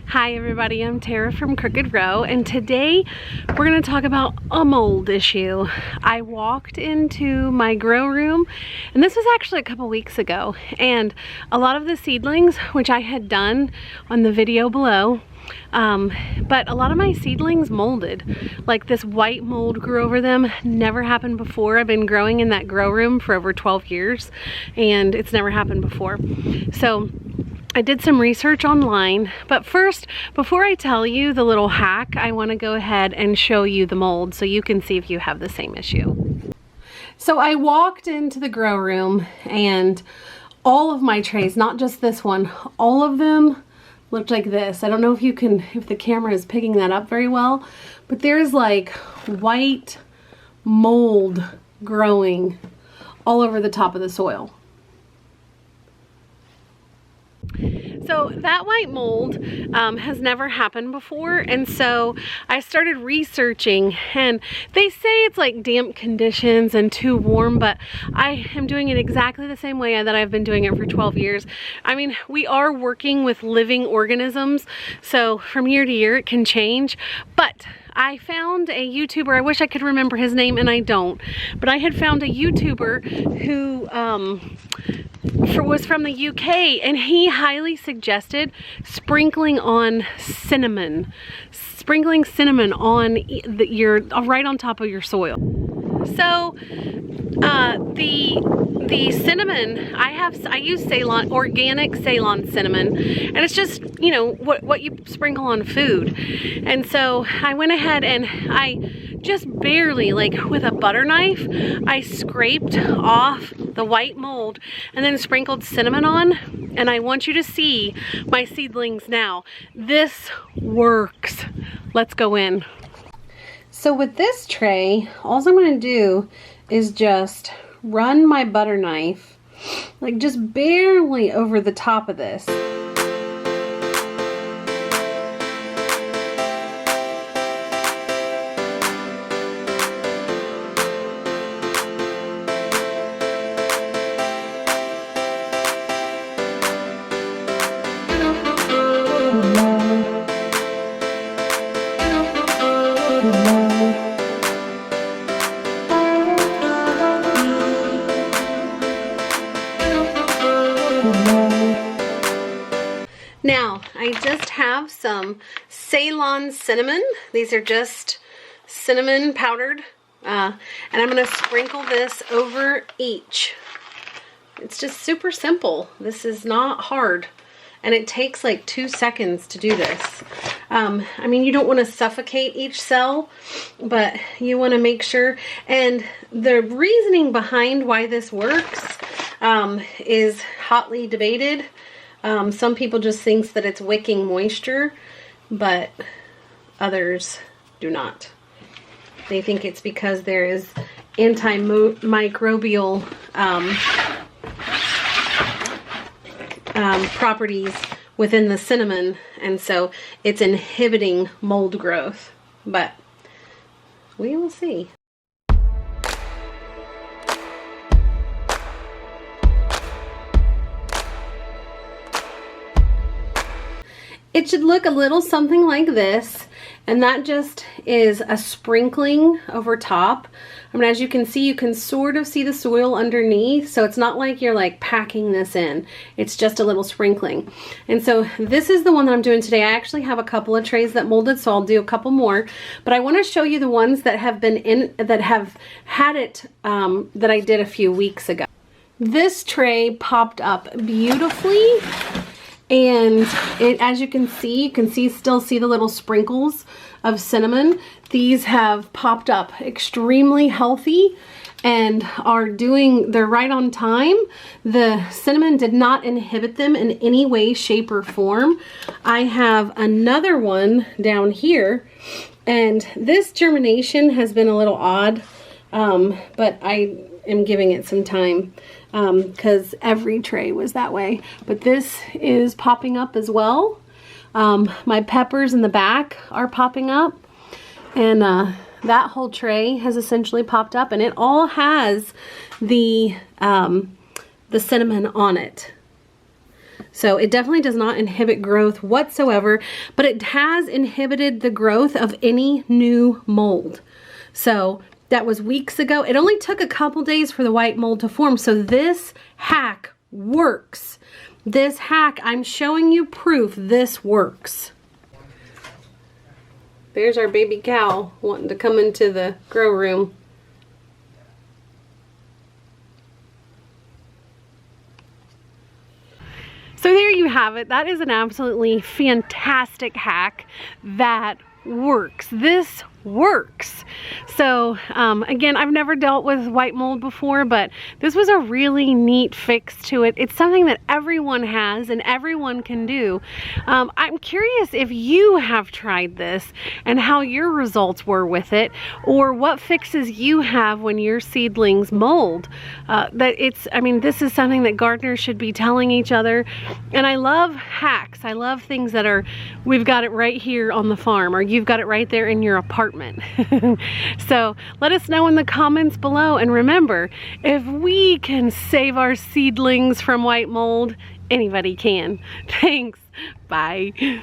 Hi everybody, I'm Tara from Crooked Row, and today we're going to talk about a mold issue. I walked into my grow room, and this was actually a couple weeks ago, and a lot of the seedlings, which I had done on the video below, but a lot of my seedlings molded. Like this white mold grew over them. Never happened before. I've been growing in that grow room for over 12 years, and it's never happened before. So I did some research online, but first, before I tell you the little hack, I want to go ahead and show you the mold so you can see if you have the same issue. So I walked into the grow room, and all of my trays, not just this one, all of them looked like this. I don't know if the camera is picking that up very well, but there's like white mold growing all over the top of the soil. So that white mold has never happened before, and so I started researching, and they say it's like damp conditions and too warm, but I am doing it exactly the same way that I've been doing it for 12 years. I mean, we are working with living organisms, so from year to year it can change, but I found a YouTuber, I wish I could remember his name and I don't, but I had found a YouTuber who was from the UK, and he highly suggested sprinkling cinnamon on right on top of your soil. So the cinnamon, I use Ceylon, organic Ceylon cinnamon, and it's just, you know, what you sprinkle on food. And so I went ahead and I just barely, like with a butter knife, I scraped off the white mold and then sprinkled cinnamon on, and I want you to see my seedlings now. This works. Let's go in. So with this tray, all I'm going to do is just run my butter knife, like just barely over the top of this. Now, I just have some Ceylon cinnamon. These are just cinnamon powdered, and I'm going to sprinkle this over each. It's just super simple. This is not hard, and it takes like 2 seconds to do this. I mean, you don't want to suffocate each cell, but you want to make sure. And the reasoning behind why this works is hotly debated. Some people just think that it's wicking moisture, but others do not. They think it's because there is antimicrobial properties within the cinnamon, and so it's inhibiting mold growth. But we will see. It should look a little something like this, and that just is a sprinkling over top. I mean, as you can see, you can sort of see the soil underneath, so it's not like you're like packing this in. It's just a little sprinkling. And so this is the one that I'm doing today. I actually have a couple of trays that molded, so I'll do a couple more, but I want to show you the ones that have had it that I did a few weeks ago. This tray popped up beautifully. And as you can still see the little sprinkles of cinnamon. These have popped up extremely healthy and they're right on time. The cinnamon did not inhibit them in any way, shape, or form. I have another one down here, and this germination has been a little odd, but I am giving it some time. Because every tray was that way. But this is popping up as well. My peppers in the back are popping up, and that whole tray has essentially popped up, and it all has the cinnamon on it. So it definitely does not inhibit growth whatsoever, but it has inhibited the growth of any new mold. So that was weeks ago. It only took a couple days for the white mold to form. So this hack works. This hack, I'm showing you proof this works. There's our baby cow wanting to come into the grow room. So there you have it. That is an absolutely fantastic hack that works. This works. So again, I've never dealt with white mold before, but this was a really neat fix to it. It's something that everyone has and everyone can do. I'm curious if you have tried this and how your results were with it, or what fixes you have when your seedlings mold. I mean, this is something that gardeners should be telling each other. And I love hacks. I love things that are, we've got it right here on the farm, or you've got it right there in your apartment. So let us know in the comments below, and remember, if we can save our seedlings from white mold, anybody can. Thanks. Bye.